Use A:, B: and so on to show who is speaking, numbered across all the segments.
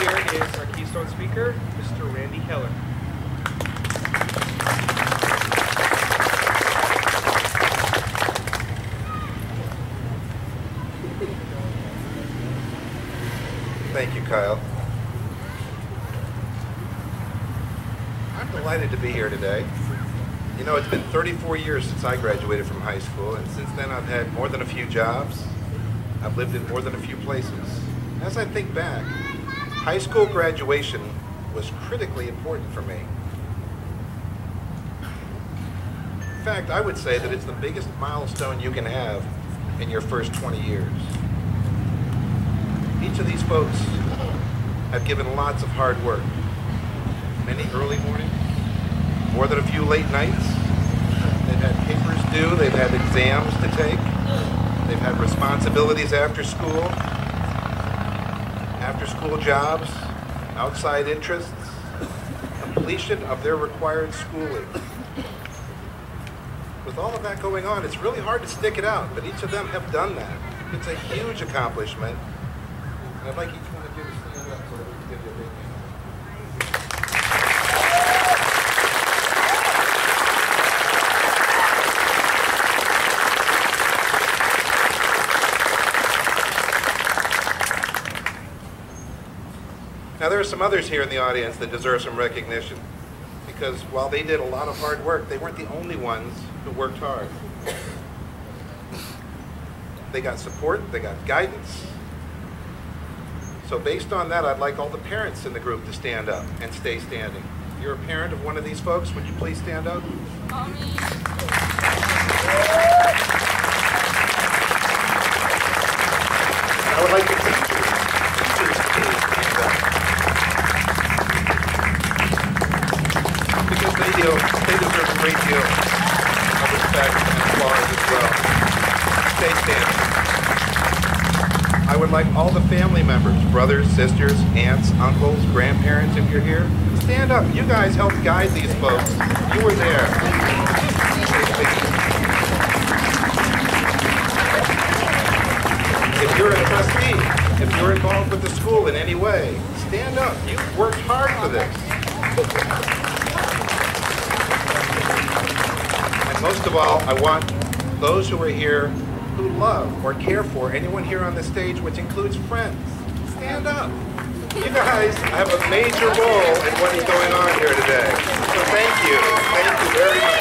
A: here is our Keystone speaker, Mr. Randy Keller.
B: Thank you, Kyle. I'm delighted to be here today. You know, it's been 34 years since I graduated from high school, and since then I've had more than a few jobs. I've lived in more than a few places. As I think back, high school graduation was critically important for me. In fact, I would say that it's the biggest milestone you can have in your first 20 years. Each of these folks have given lots of hard work. Many early mornings, more than a few late nights. They've had papers due, they've had exams to take, they've had responsibilities after school jobs, outside interests, completion of their required schooling. With all of that going on, it's really hard to stick it out, but each of them have done that. It's a huge accomplishment. And I'd like each one of you to stand up so that we can give you a big hand. Now there are some others here in the audience that deserve some recognition, because while they did a lot of hard work, they weren't the only ones who worked hard. They got support, they got guidance. So based on that, I'd like all the parents in the group to stand up and stay standing. If you're a parent of one of these folks, would you please stand up? I would like the teachers please stand up. Because they deserve a great deal of respect and applause as well. Stay standing. I would like all the family members, brothers, sisters, aunts, uncles, grandparents, if you're here, stand up. You guys helped guide these folks. You were there. If you're a trustee, if you're involved with the school in any way, stand up. You've worked hard for this. And most of all, I want those who are here who love or care for anyone here on the stage, which includes friends. Stand up. You guys have a major role in what is going on here today. So thank you. Thank you very much.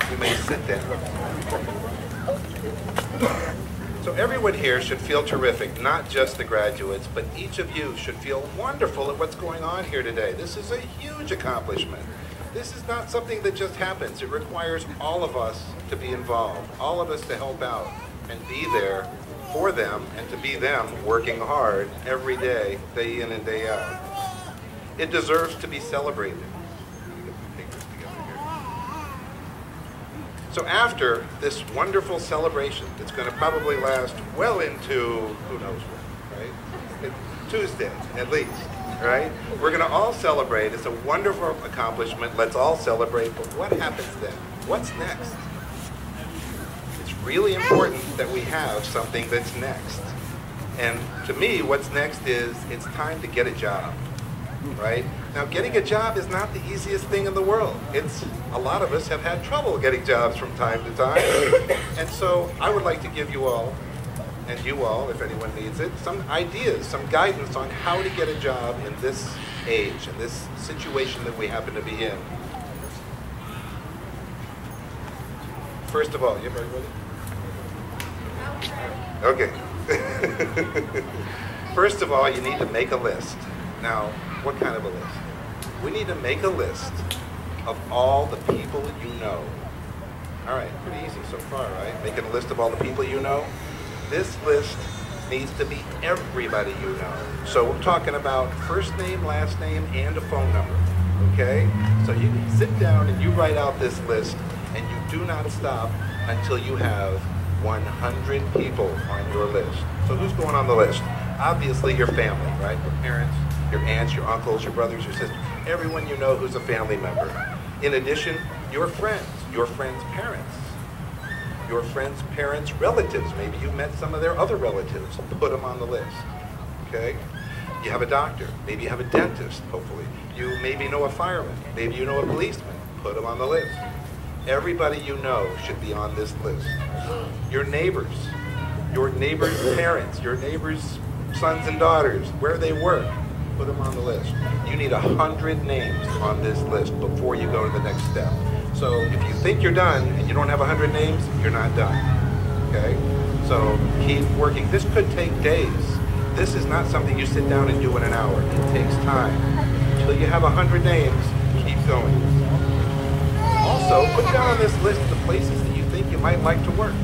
B: You may sit down. So everyone here should feel terrific, not just the graduates, but each of you should feel wonderful at what's going on here today. This is a huge accomplishment. This is not something that just happens. It requires all of us to be involved, all of us to help out and be there for them and to be them working hard every day, day in and day out. It deserves to be celebrated. So after this wonderful celebration that's going to probably last well into who knows when, right? Tuesday at least. Right? We're going to all celebrate. It's a wonderful accomplishment. Let's all celebrate. But what happens then? What's next? It's really important that we have something that's next. And to me, what's next is it's time to get a job. Right? Now, getting a job is not the easiest thing in the world. A lot of us have had trouble getting jobs from time to time. And so I would like to give you all, and you all, if anyone needs it, some ideas, some guidance on how to get a job in this age, in this situation that we happen to be in. First of all, you everybody ready? Okay. First of all, you need to make a list. Now, what kind of a list? We need to make a list of all the people you know. All right, pretty easy so far, right? Making a list of all the people you know. This list needs to be everybody you know. So we're talking about first name, last name, and a phone number, okay? So you sit down and you write out this list, and you do not stop until you have 100 people on your list. So who's going on the list? Obviously your family, right? Your parents, your aunts, your uncles, your brothers, your sisters, everyone you know who's a family member. In addition, your friends' parents, your friends' parents, relatives. Maybe you met some of their other relatives. Put them on the list, okay? You have a doctor. Maybe you have a dentist, hopefully. You maybe know a fireman. Maybe you know a policeman. Put them on the list. Everybody you know should be on this list. Your neighbors' parents, your neighbors' sons and daughters, where they work, put them on the list. You need 100 names on this list before you go to the next step. So if you think you're done and you don't have 100 names, you're not done, okay? So keep working. This could take days. This is not something you sit down and do in an hour. It takes time. Until you have 100 names, keep going. Also, put down on this list the places that you think you might like to work.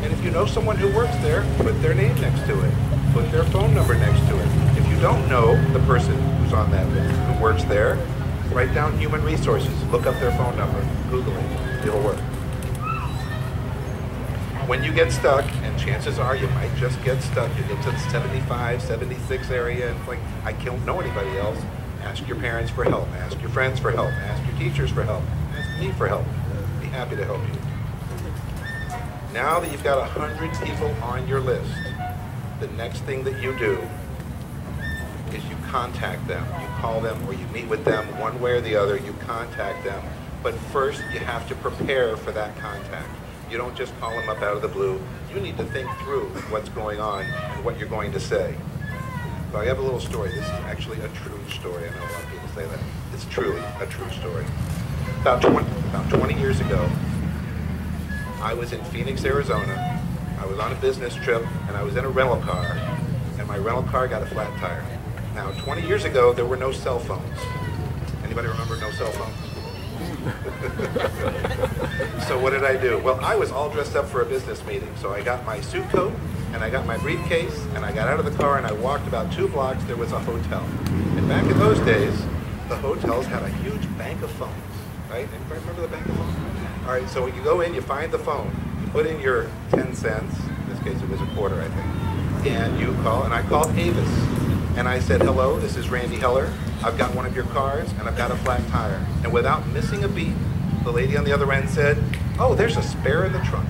B: And if you know someone who works there, put their name next to it. Put their phone number next to it. If you don't know the person who's on that list, who works there, write down human resources. Look up their phone number. Google it. It'll work. When you get stuck, and chances are you might just get stuck, you get to the 75, 76 area, and like, I don't know anybody else, ask your parents for help. Ask your friends for help. Ask your teachers for help. Ask me for help. I'd be happy to help you. Now that you've got 100 people on your list, the next thing that you do is you contact them. You call them or you meet with them one way or the other. You contact them. But first, you have to prepare for that contact. You don't just call them up out of the blue. You need to think through what's going on and what you're going to say. So I have a little story. This is actually a true story. I know a lot of people say that. It's truly a true story. About 20 years ago, I was in Phoenix, Arizona. I was on a business trip, and I was in a rental car, and my rental car got a flat tire. Now, 20 years ago, there were no cell phones. Anybody remember no cell phones? So what did I do? Well, I was all dressed up for a business meeting, so I got my suit coat, and I got my briefcase, and I got out of the car, and I walked about 2 blocks. There was a hotel. And back in those days, the hotels had a huge bank of phones, right? Anybody remember the bank of phones? All right, so when you go in, you find the phone, you put in your 10 cents, in this case it was a quarter, I think, and you call, and I called Avis, and I said, hello, this is Randy Heller, I've got one of your cars, and I've got a flat tire. And without missing a beat, the lady on the other end said, oh, there's a spare in the trunk.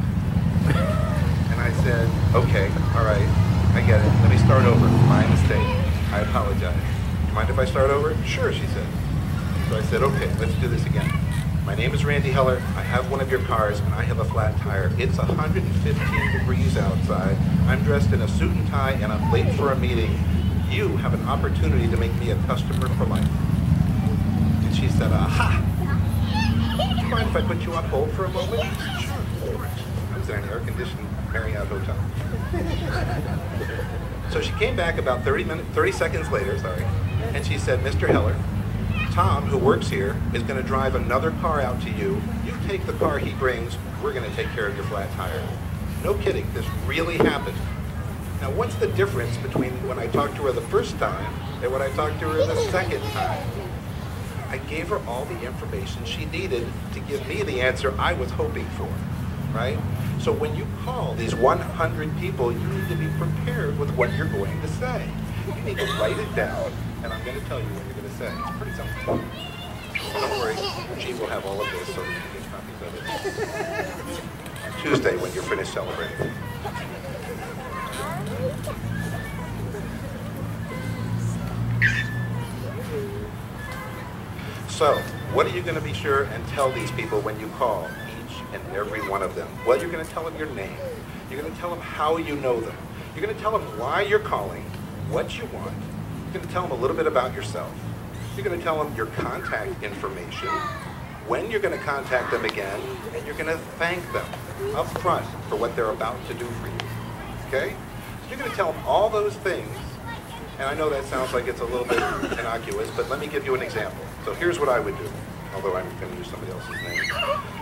B: And I said, okay, all right, I get it, let me start over, my mistake, I apologize. Do you mind if I start over? Sure, she said. So I said, okay, let's do this again. My name is Randy Heller, I have one of your cars, and I have a flat tire. It's 115 degrees outside. I'm dressed in a suit and tie, and I'm late for a meeting. You have an opportunity to make me a customer for life. And she said, aha! Do you mind if I put you on hold for a moment? Sure, of course. I was in an air-conditioned Marriott hotel. So she came back about 30 seconds later, and she said, Mr. Heller, Tom, who works here, is going to drive another car out to you. You take the car he brings, we're going to take care of your flat tire. No kidding, this really happened. Now, what's the difference between when I talked to her the first time and when I talked to her the second time? I gave her all the information she needed to give me the answer I was hoping for, right? So when you call these 100 people, you need to be prepared with what you're going to say. You need to write it down, and I'm going to tell you what you're going to say. It's pretty simple. Don't worry, G will have all of this so that you can get copies of it. On Tuesday when you're finished celebrating. So, what are you going to be sure and tell these people when you call each and every one of them? Well, you're going to tell them your name. You're going to tell them how you know them. You're going to tell them why you're calling, what you want. You're going to tell them a little bit about yourself. You're going to tell them your contact information, when you're going to contact them again, and you're going to thank them up front for what they're about to do for you. Okay? So you're going to tell them all those things, and I know that sounds like it's a little bit innocuous, but let me give you an example. So here's what I would do, although I'm going to use somebody else's name.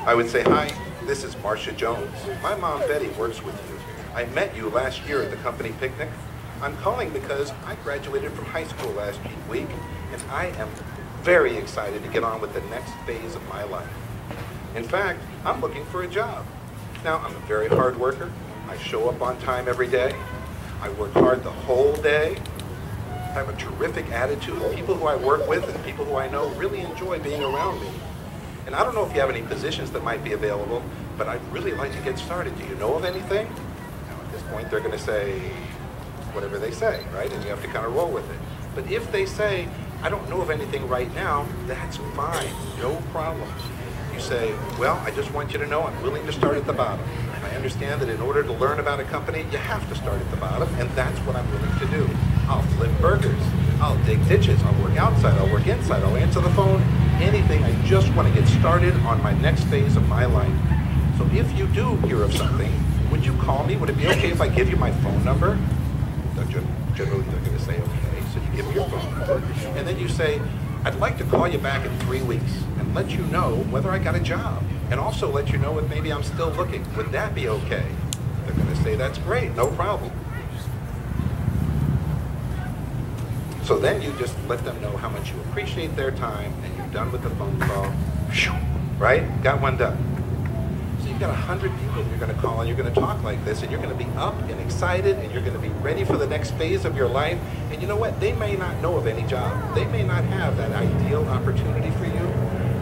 B: I would say, hi, this is Marcia Jones. My mom, Betty, works with you. I met you last year at the company picnic. I'm calling because I graduated from high school last week, and I am very excited to get on with the next phase of my life. In fact, I'm looking for a job. Now, I'm a very hard worker. I show up on time every day. I work hard the whole day. I have a terrific attitude. People who I work with and people who I know really enjoy being around me. And I don't know if you have any positions that might be available, but I'd really like to get started. Do you know of anything? Now at this point, they're going to say whatever they say, right? And you have to kind of roll with it. But if they say, I don't know of anything right now, that's fine, no problem. You say, well, I just want you to know I'm willing to start at the bottom. I understand that in order to learn about a company, you have to start at the bottom, and that's what I'm willing to do. I'll flip burgers, I'll dig ditches, I'll work outside, I'll work inside, I'll answer the phone, anything. I just want to get started on my next phase of my life. So if you do hear of something, would you call me? Would it be okay if I give you my phone number? Generally, they're going to say okay, so you give me your phone number, and then you say, I'd like to call you back in 3 weeks and let you know whether I got a job, and also let you know if maybe I'm still looking. Would that be okay? They're going to say, that's great, no problem. So then you just let them know how much you appreciate their time, and you're done with the phone call, right? Got one done. So you've got 100 people you're going to call, and you're going to talk like this, and you're going to be up and excited, and you're going to be ready for the next phase of your life. And you know what? They may not know of any job. They may not have that ideal opportunity for you,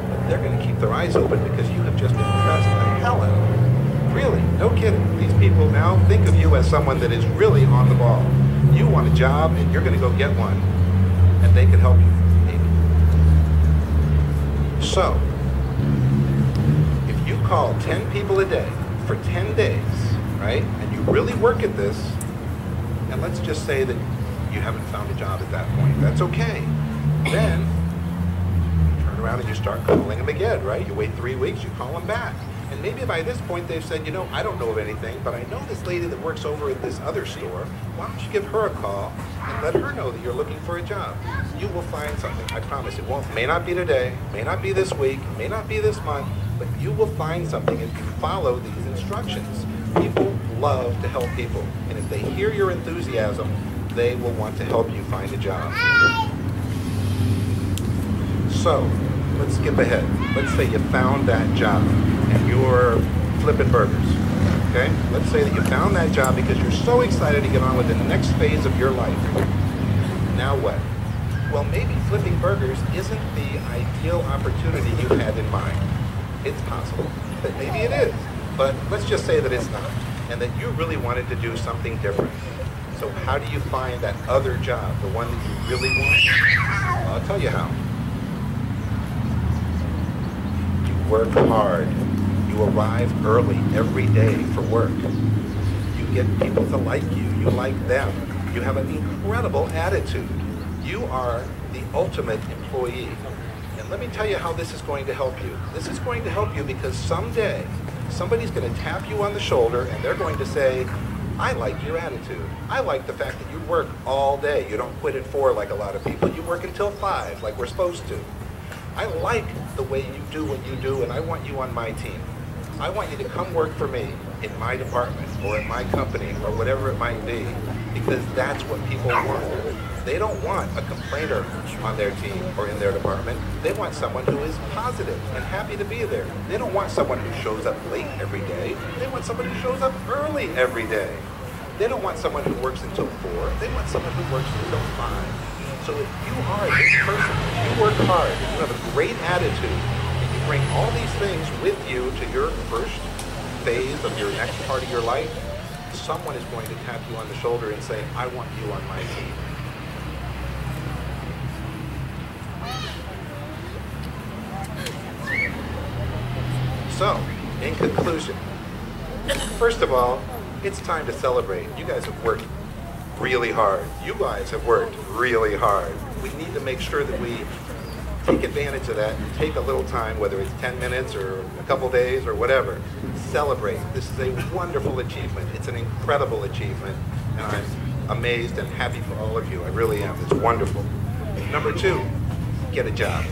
B: but they're going to keep their eyes open because you have just impressed the hell out of them. Really, no kidding. These people now think of you as someone that is really on the ball. You want a job, and you're going to go get one, and they can help you. So, if you call 10 people a day for 10 days, right, and you really work at this, and let's just say that you haven't found a job at that point, that's okay. Then, you turn around and you start calling them again, right? You wait 3 weeks, you call them back. And maybe by this point they've said, you know, I don't know of anything, but I know this lady that works over at this other store. Why don't you give her a call and let her know that you're looking for a job? You will find something. I promise. It won't. May not be today, may not be this week, may not be this month, but you will find something if you follow these instructions. People love to help people, and if they hear your enthusiasm, they will want to help you find a job. So, let's skip ahead. Let's say you found that job and you're flipping burgers, okay? Let's say that you found that job because you're so excited to get on with the next phase of your life. Now what? Well, maybe flipping burgers isn't the ideal opportunity you had in mind. It's possible that maybe it is, but let's just say that it's not, and that you really wanted to do something different. So how do you find that other job, the one that you really want? I'll tell you how. Work hard. You arrive early every day for work. You get people to like you. You like them. You have an incredible attitude. You are the ultimate employee. And let me tell you how this is going to help you. This is going to help you because someday somebody's going to tap you on the shoulder and they're going to say, I like your attitude. I like the fact that you work all day. You don't quit at 4 like a lot of people. You work until 5 like we're supposed to. I like the way you do what you do, and I want you on my team. I want you to come work for me in my department or in my company or whatever it might be, because that's what people want. They don't want a complainer on their team or in their department. They want someone who is positive and happy to be there. They don't want someone who shows up late every day. They want someone who shows up early every day. They don't want someone who works until 4. They want someone who works until 5. So if you are this person, if you work hard, if you have a great attitude, and you bring all these things with you to your first phase of your next part of your life, someone is going to tap you on the shoulder and say, I want you on my team. So, in conclusion, first of all, it's time to celebrate. You guys have worked really hard. You guys have worked really hard. We need to make sure that we take advantage of that and take a little time, whether it's 10 minutes or a couple days or whatever. Celebrate. This is a wonderful achievement. It's an incredible achievement, and I'm amazed and happy for all of you. I really am. It's wonderful. Number 2, get a job,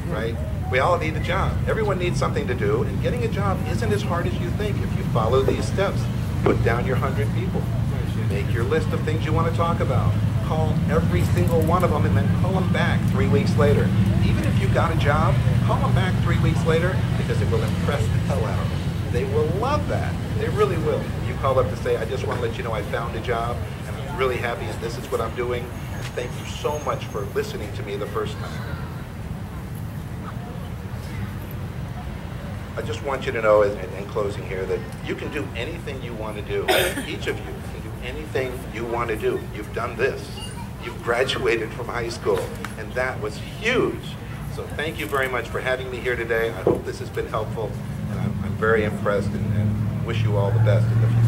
B: right? We all need a job. Everyone needs something to do, and getting a job isn't as hard as you think if you follow these steps. Put down your 100 people. Make your list of things you want to talk about. Call every single one of them and then call them back 3 weeks later. Even if you got a job, call them back 3 weeks later because it will impress the hell out of them. They will love that. They really will. You call up to say, I just want to let you know I found a job and I'm really happy and this is what I'm doing. And thank you so much for listening to me the first time. I just want you to know in closing here that you can do anything you want to do. Each of you can do anything you want to do. You've done this. You've graduated from high school, and that was huge. So thank you very much for having me here today. I hope this has been helpful, and I'm very impressed and wish you all the best in the future.